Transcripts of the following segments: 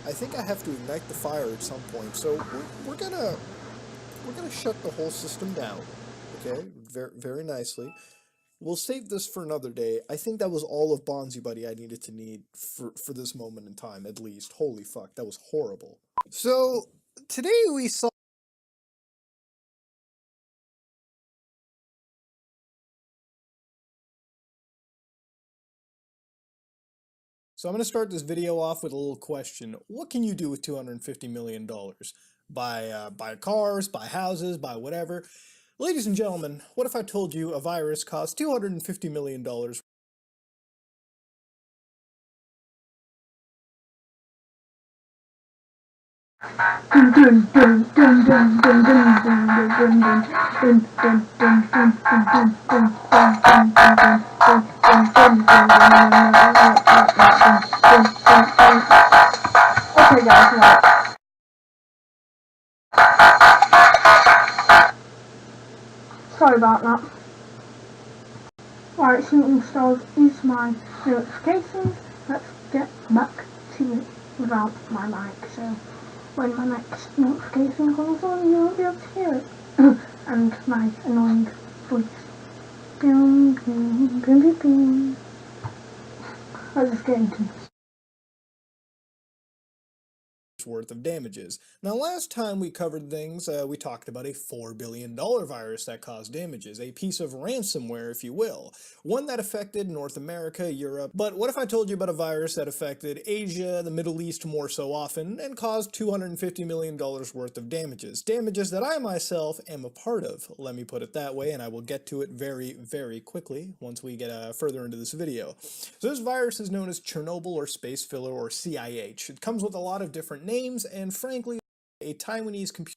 I think I have to ignite the fire at some point. So we're gonna shut the whole system down. Okay, very nicely. We'll save this for another day. I think that was all of Bonzi Buddy I needed to need for this moment in time, at least. Holy fuck, that was horrible. So today we saw. So I'm going to start this video off with a little question. What can you do with $250 million? Buy cars, buy houses, buy whatever. Ladies and gentlemen, what if I told you a virus costs $250 million? Okay guys, right. Sorry about that. Right, so installed is my notifications. Let's get back to it without my mic. So when my next notification comes on, you won't be able to hear it. And my annoying voice. Let's just get into this. Worth of damages. Now last time we covered things, we talked about a $4 billion virus that caused damages, a piece of ransomware if you will, one that affected North America, Europe, but what if I told you about a virus that affected Asia, the Middle East more so often, and caused $250 million worth of damages, damages that I myself am a part of, let me put it that way, and I will get to it very quickly once we get further into this video. So this virus is known as Chernobyl or Space Filler or CIH. It comes with a lot of different names, and frankly, a Taiwanese computer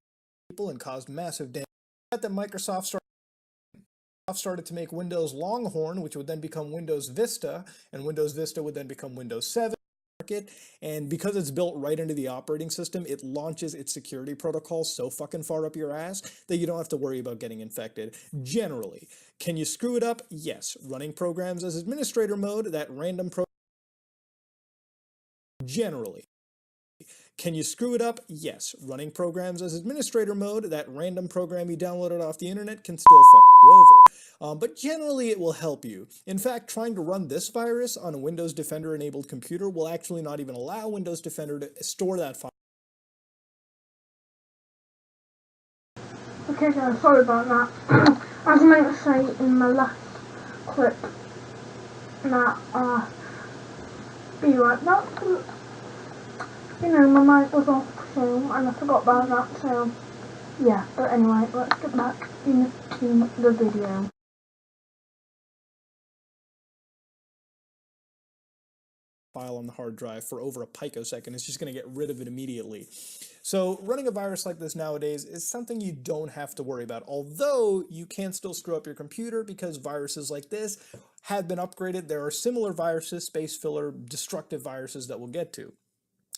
people and caused massive damage. That Microsoft started to make Windows Longhorn, which would then become Windows Vista, and Windows Vista would then become Windows 7. And because it's built right into the operating system, it launches its security protocol so fucking far up your ass that you don't have to worry about getting infected. Generally. Can you screw it up? Yes. Running programs as administrator mode, that random program. Generally. Can you screw it up? Yes. Running programs as administrator mode, that random program you downloaded off the internet can still fuck you over. But generally it will help you. In fact, trying to run this virus on a Windows Defender enabled computer will actually not even allow Windows Defender to store that file. Okay guys, sorry about that. As I meant to say in my last clip, that be right back. You know, my mic was off, so, and I forgot about that, so, yeah, but anyway, let's get back into the video. File on the hard drive for over a picosecond, it's just going to get rid of it immediately. So running a virus like this nowadays is something you don't have to worry about, although you can still screw up your computer because viruses like this have been upgraded. There are similar viruses, space filler, destructive viruses that we'll get to.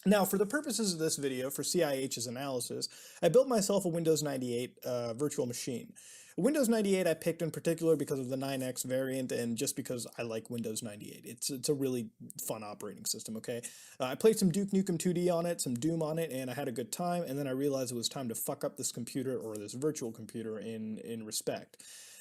Now, for the purposes of this video, for CIH's analysis, I built myself a Windows 98 virtual machine. Windows 98 I picked in particular because of the 9X variant and just because I like Windows 98. It's a really fun operating system, okay? I played some Duke Nukem 2D on it, some Doom on it, and I had a good time, and then I realized it was time to fuck up this computer, or this virtual computer, in respect.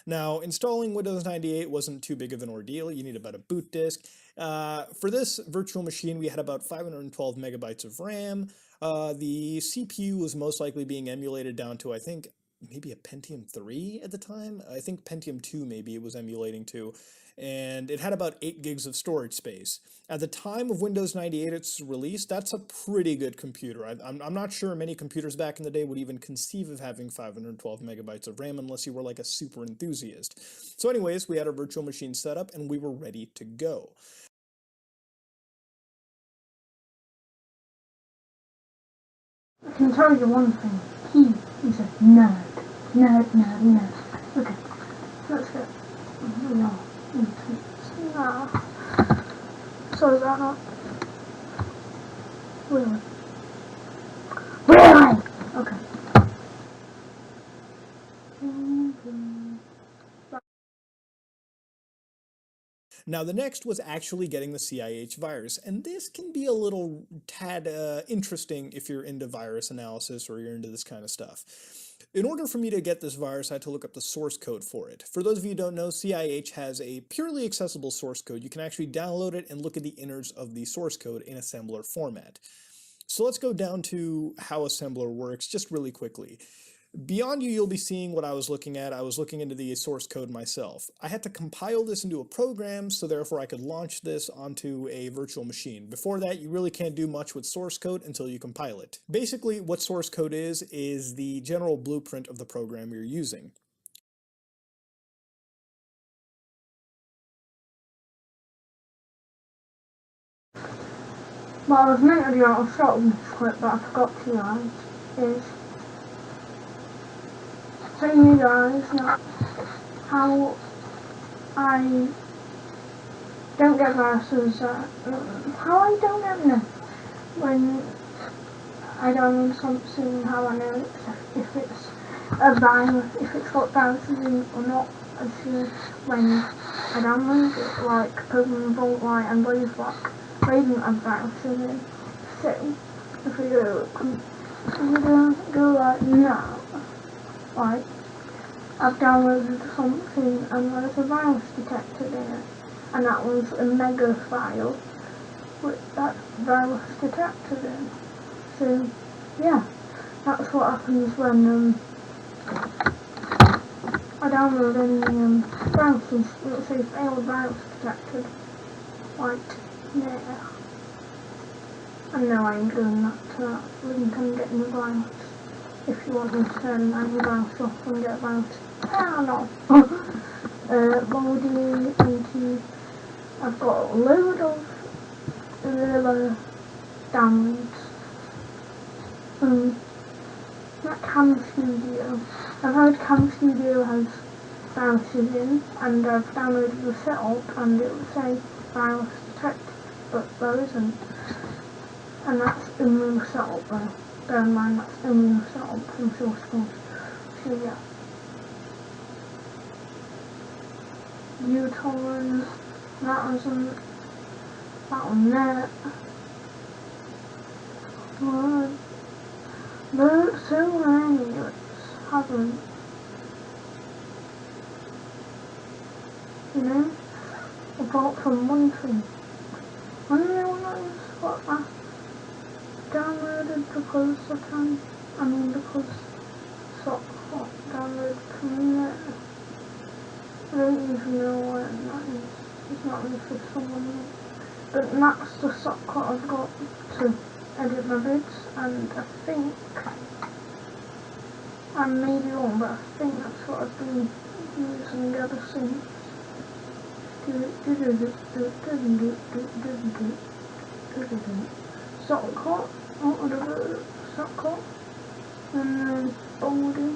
Now, installing Windows 98 wasn't too big of an ordeal. You need about a boot disk. For this virtual machine, we had about 512 megabytes of RAM. The CPU was most likely being emulated down to, I think, maybe a Pentium 3 at the time. I think Pentium 2 maybe it was emulating to. And it had about 8 gigs of storage space. At the time of Windows 98 its release, that's a pretty good computer. I'm not sure many computers back in the day would even conceive of having 512 megabytes of RAM unless you were like a super enthusiast. So anyways, we had a virtual machine set up and we were ready to go. I can tell you one thing, he is a nerd. Nerd. Okay, let's get real into this now. So is that not? Really? Okay. Now the next was actually getting the CIH virus, and this can be a little tad interesting if you're into virus analysis or you're into this kind of stuff. In order for me to get this virus, I had to look up the source code for it. For those of you who don't know, CIH has a purely accessible source code. You can actually download it and look at the innards of the source code in assembler format. So let's go down to how assembler works just really quickly. Beyond you, you'll be seeing what I was looking at. I was looking into the source code myself. I had to compile this into a program, so therefore I could launch this onto a virtual machine. Before that, you really can't do much with source code until you compile it. Basically, what source code is the general blueprint of the program you're using. What I was meant to do out of shot in this clip, but I forgot to guys, is show you guys how I don't get viruses, how I don't get them when I download something, how I know if it's a virus, if it's got viruses in it or not, when I download it, like Pokemon Volt White and Blaze Black, they didn't have viruses in. So, if we go like now, like, I've downloaded something and there's a virus detected in it, and that was a mega file with that virus detected in. So, yeah, that's what happens when I download any viruses. Let's say failed virus detected, like there. And no, I ain't doing that to that link and getting the virus. If you want me to turn any virus off and get virus. No. Loading into, I've got a load of downloads. That Cam Studio. I've heard Cam Studio has viruses in, and I've downloaded the setup and it will say virus detected, but there isn't. And that's only the setup though. Bear in mind that's only the setup from source code. So yeah. uTorrent, that one there. Well, there's so many that haven't, you know, apart from one thing. I don't know what that is, what I downloaded because because Sock downloaded from there. I don't even know what that is. It's not really for someone. But that's the sock I've got to edit my vids, and I think, I may be wrong, but I think that's what I've been using ever since. Sock, and there's Boldy,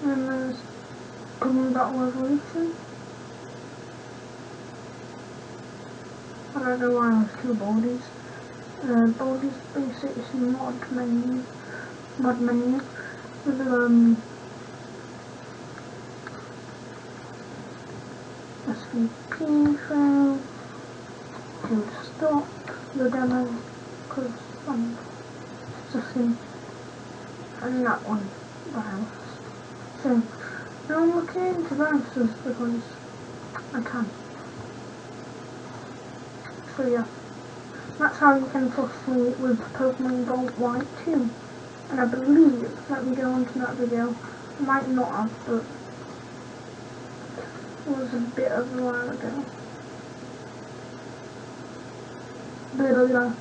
and there's Combat Revolution. I don't know why there's two Boldies. Boldy's basically mod menu with SVP file to stop the demo because I'm sussing, and that one virus. So now I'm looking into viruses because I can. So yeah, that's how you can trust me with Pokemon Gold White 2. And I believe, let me go on to that video, I might not have, but it was a bit of a while ago. Blah.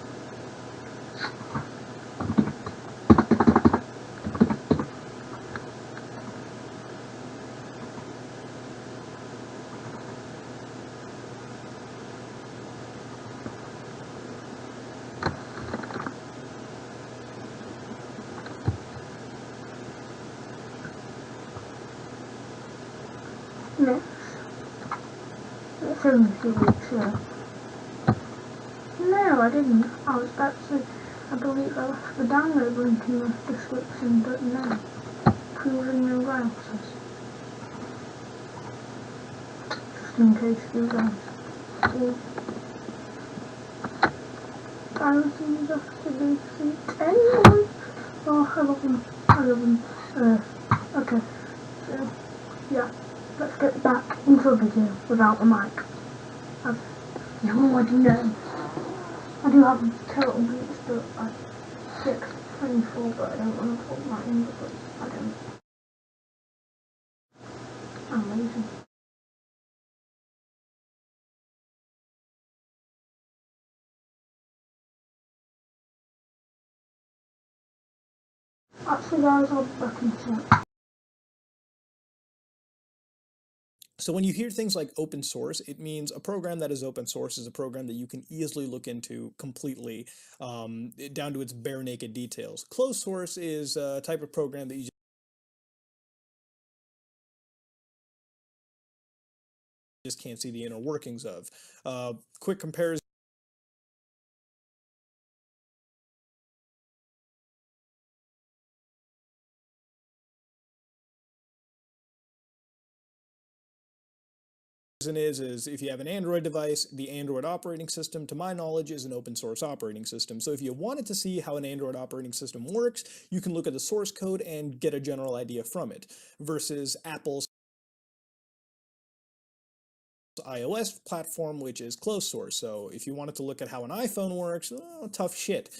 Next, it's only a few weeks ago. No, I didn't. I was about to say, I believe I left the download link in the description, but no. Proving no viruses. Just in case you guys to thousands of BBC 10. Oh, I love them. I love them. Okay, so yeah, let's get back into the video without the mic. As you already know, I do have a total beats but at 6:24, but I don't want to put that in because I don't. I'm lazy. Actually guys, I'll be back in a sec. So when you hear things like open source, it means a program that is open source is a program that you can easily look into completely, down to its bare naked details. Closed source is a type of program that you just can't see the inner workings of. Quick comparison is if you have an Android device, the Android operating system, to my knowledge, is an open source operating system. So if you wanted to see how an Android operating system works, you can look at the source code and get a general idea from it, versus Apple's iOS platform, which is closed source. So if you wanted to look at how an iPhone works, tough shit.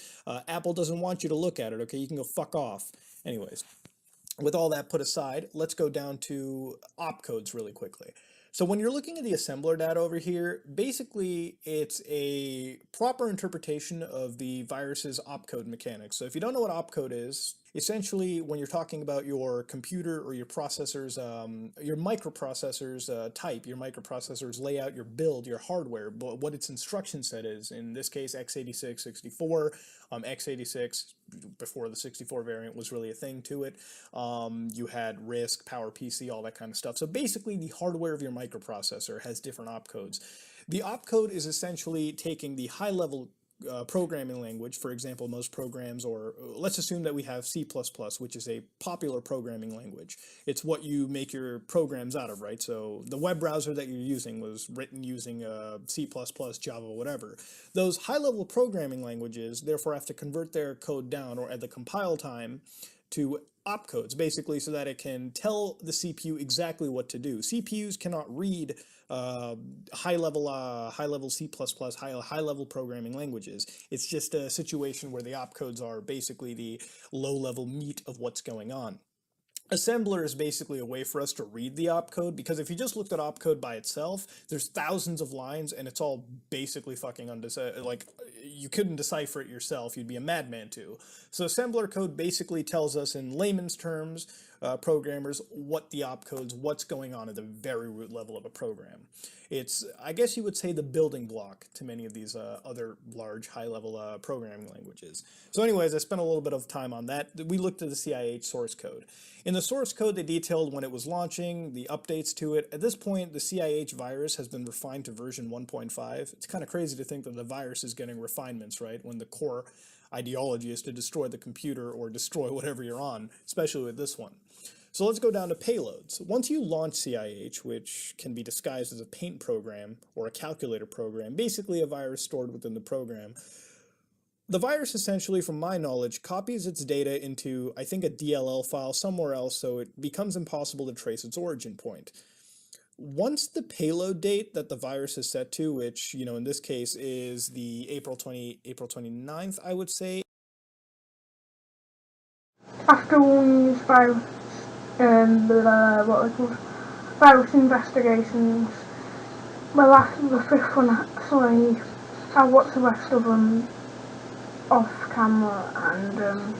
Apple doesn't want you to look at it, okay? You can go fuck off. Anyways, with all that put aside, let's go down to opcodes really quickly. So when you're looking at the assembler data over here, basically it's a proper interpretation of the virus's opcode mechanics. So if you don't know what opcode is, essentially when you're talking about your computer or your processor's, your microprocessor's type, your microprocessor's layout, your build, your hardware, but what its instruction set is, in this case x86, 64, x86, before the 64 variant was really a thing to it, you had RISC, PowerPC, all that kind of stuff. So basically the hardware of your microprocessor has different opcodes. The opcode is essentially taking the high-level programming language. For example, most programs, or let's assume that we have C++, which is a popular programming language. It's what you make your programs out of, right? So the web browser that you're using was written using C++, Java, whatever. Those high-level programming languages therefore have to convert their code down, or at the compile time, to opcodes, basically, so that it can tell the CPU exactly what to do. CPUs cannot read high-level C++, high-level programming languages. It's just a situation where the opcodes are basically the low-level meat of what's going on. Assembler is basically a way for us to read the opcode, because if you just looked at opcode by itself, there's thousands of lines and it's all basically fucking like, you couldn't decipher it yourself, you'd be a madman too. So assembler code basically tells us in layman's terms, programmers, what the opcodes, what's going on at the very root level of a program. It's, I guess you would say, the building block to many of these other large high-level programming languages. So anyways, I spent a little bit of time on that. We looked at the CIH source code. In the source code, they detailed when it was launching, the updates to it. At this point, the CIH virus has been refined to version 1.5. It's kind of crazy to think that the virus is getting refinements, right, when the core ideology is to destroy the computer or destroy whatever you're on, especially with this one. So let's go down to payloads. Once you launch CIH, which can be disguised as a paint program or a calculator program, basically a virus stored within the program, the virus essentially, from my knowledge, copies its data into, I think, a DLL file somewhere else, so it becomes impossible to trace its origin point. Once the payload date that the virus is set to, which, you know, in this case is the April 29th, I would say. After all these virus, virus investigations, the last, the fifth one actually, I watched the rest of them off camera and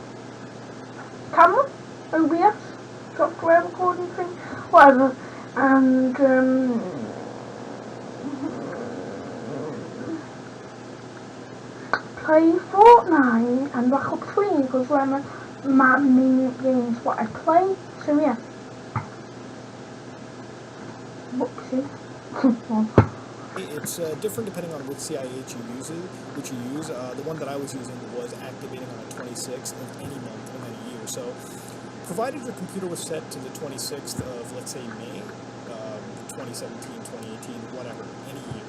camera, OBS, software recording thing, whatever, and play Fortnite and Black Ops 3 because they're my main games what I play. So yeah, whoopsie. It's different depending on which CIH you use. The one that I was using was activating on the 26th of any month of any year. So, provided your computer was set to the 26th of, let's say, May, 2017, 2018, whatever, any year,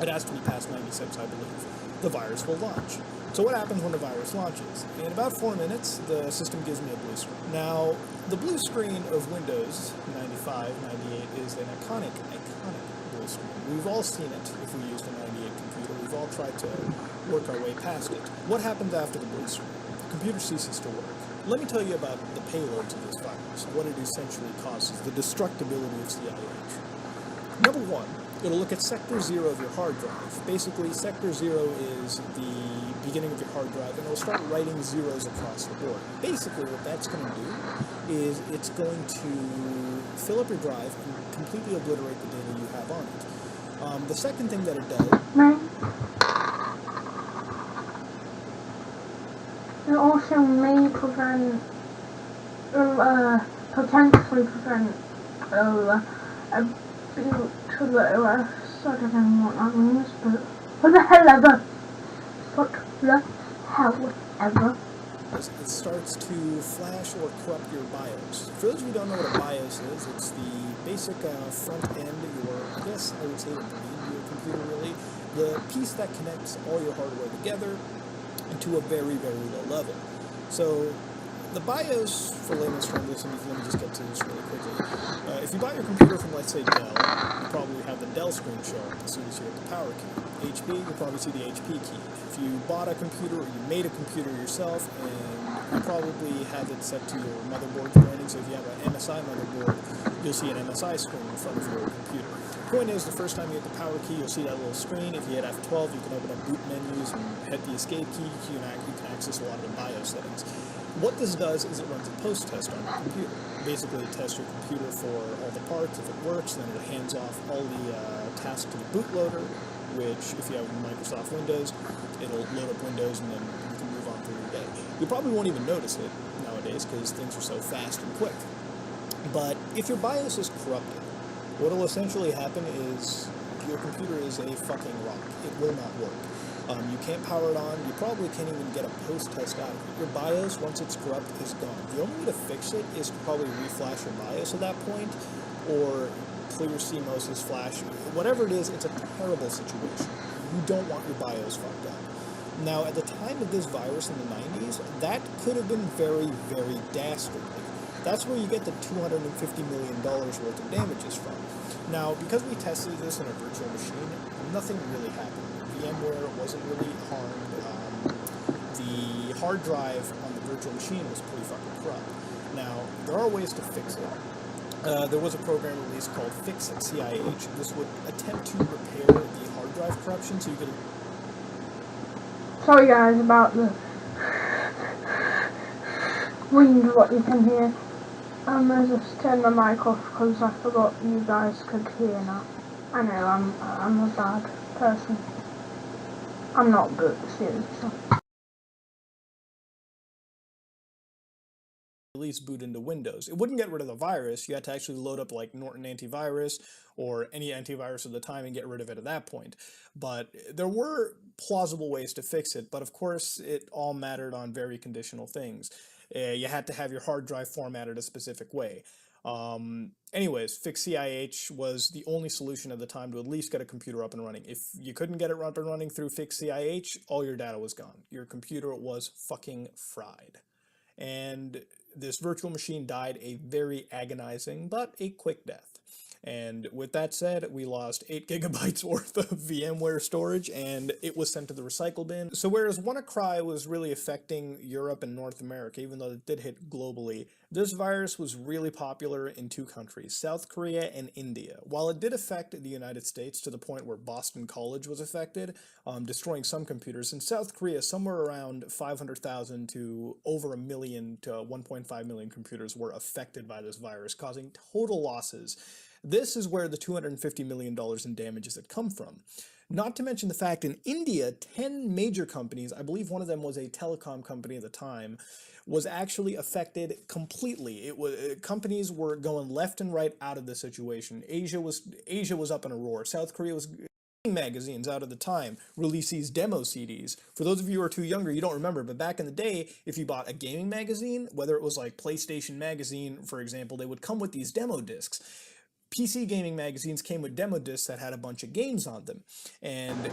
it has to be past 96, I believe, the virus will launch. So what happens when the virus launches? In about 4 minutes, the system gives me a blue screen. Now, the blue screen of Windows 95, 98 is an iconic blue screen. We've all seen it if we used a 98 computer. We've all tried to work our way past it. What happens after the blue screen? The computer ceases to work. Let me tell you about the payload to this virus, what it essentially causes, the destructibility of CIH. Number one, it'll look at sector 0 of your hard drive. Basically, sector 0 is the beginning of your hard drive, and it'll start writing zeros across the board. Basically, what that's going to do is it's going to fill up your drive and completely obliterate the data you have on it. The second thing that it does... It also may prevent, potentially prevent, abuse to the OS. I don't know what that means, but what the hell ever. Fuck the hell ever. It starts to flash or corrupt your BIOS. For those of you who don't know what a BIOS is, it's the basic front end, I guess I would say the brain of your computer really, the piece that connects all your hardware together and to a very, very low level. So the BIOS, for layman's terms, let me just get to this really quickly. If you buy your computer from, let's say, Dell, you probably have the Dell screen show up as soon as you hit the power key. HP, you'll probably see the HP key. If you bought a computer or you made a computer yourself, and you probably have it set to your motherboard branding, so if you have an MSI motherboard, you'll see an MSI screen in front of your computer. The point is, the first time you hit the power key, you'll see that little screen. If you hit F12, you can open up boot menus and hit the escape key. You can access a lot of the BIOS settings. What this does is it runs a post test on your computer. Basically, it tests your computer for all the parts. If it works, then it hands off all the tasks to the bootloader, which, if you have Microsoft Windows, it'll load up Windows and then you can move on through your day. You probably won't even notice it nowadays because things are so fast and quick. But if your BIOS is corrupted, what will essentially happen is your computer is a fucking rock. It will not work. You can't power it on. You probably can't even get a post-test out of it. Your BIOS, once it's corrupt, is gone. The only way to fix it is to probably reflash your BIOS at that point, or clear CMOS's flash. Whatever it is, it's a terrible situation. You don't want your BIOS fucked up. Now, at the time of this virus in the 90s, that could have been very, very dastardly. That's where you get the $250 million worth of damages from. Now, because we tested this in a virtual machine, nothing really happened. VMware wasn't really harmed. The hard drive on the virtual machine was pretty fucking corrupt. Now, there are ways to fix it. There was a program released called Fix-CIH. This would attempt to repair the hard drive corruption, so you could... Sorry guys about the wind, what you can hear. I just turned my mic off because I forgot you guys could hear that. I know, I'm a bad person. I'm not good, seriously. At least boot into Windows. It wouldn't get rid of the virus. You had to actually load up like Norton Antivirus or any antivirus at the time and get rid of it at that point. But there were plausible ways to fix it, but of course it all mattered on very conditional things. You had to have your hard drive formatted a specific way. Anyways, Fix-CIH was the only solution at the time to at least get a computer up and running. If you couldn't get it up and running through Fix-CIH, all your data was gone. Your computer was fucking fried. And this virtual machine died a very agonizing but a quick death. And with that said, we lost 8 gigabytes worth of VMware storage, and it was sent to the recycle bin. So whereas WannaCry was really affecting Europe and North America, even though it did hit globally, this virus was really popular in 2 countries, South Korea and India. While it did affect the United States to the point where Boston College was affected, destroying some computers, in South Korea, somewhere around 500,000 to over 1 million to 1.5 million computers were affected by this virus, causing total losses. This is where the $250 million in damages had come from. Not to mention the fact in India, 10 major companies, I believe one of them was a telecom company at the time, was actually affected completely. Companies were going left and right out of the situation. Asia was up in a roar. South Korea was... magazines out of the time release these demo CDs. For those of you who are too younger, you don't remember, but back in the day, if you bought a gaming magazine, whether it was like PlayStation Magazine, for example, they would come with these demo discs. PC gaming magazines came with demo discs that had a bunch of games on them, and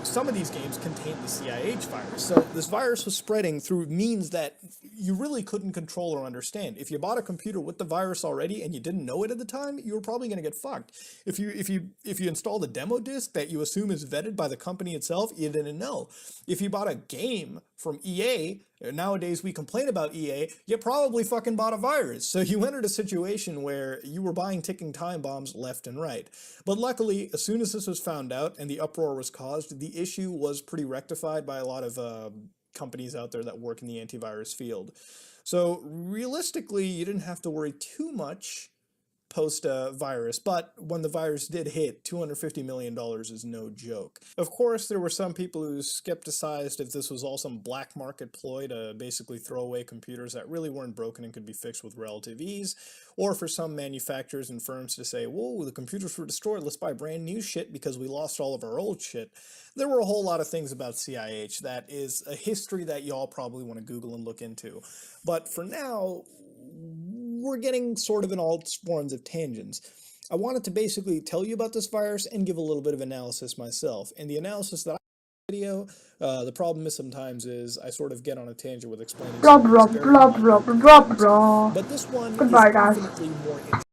some of these games contained the CIH virus. So this virus was spreading through means that you really couldn't control or understand. If you bought a computer with the virus already and you didn't know it at the time, you were probably going to get fucked. If you installed a demo disc that you assume is vetted by the company itself, you didn't know. If you bought a game from EA, nowadays we complain about EA, you probably fucking bought a virus. So you entered a situation where you were buying ticking time bombs left and right. But luckily, as soon as this was found out and the uproar was caused, the issue was pretty rectified by a lot of companies out there that work in the antivirus field. So realistically, you didn't have to worry too much post-virus, but when the virus did hit, $250 million is no joke. Of course, there were some people who skepticized if this was all some black market ploy to basically throw away computers that really weren't broken and could be fixed with relative ease, or for some manufacturers and firms to say, whoa, the computers were destroyed, let's buy brand new shit because we lost all of our old shit. There were a whole lot of things about CIH that is a history that y'all probably want to Google and look into. But for now, we're getting sort of in all forms of tangents. I wanted to basically tell you about this virus and give a little bit of analysis myself. And the analysis that I video, the problem is sometimes is I sort of get on a tangent with explaining Blah some of blah these very blah minor blah blah things. blah. But this one Goodbye, is guys. infinitely more interesting.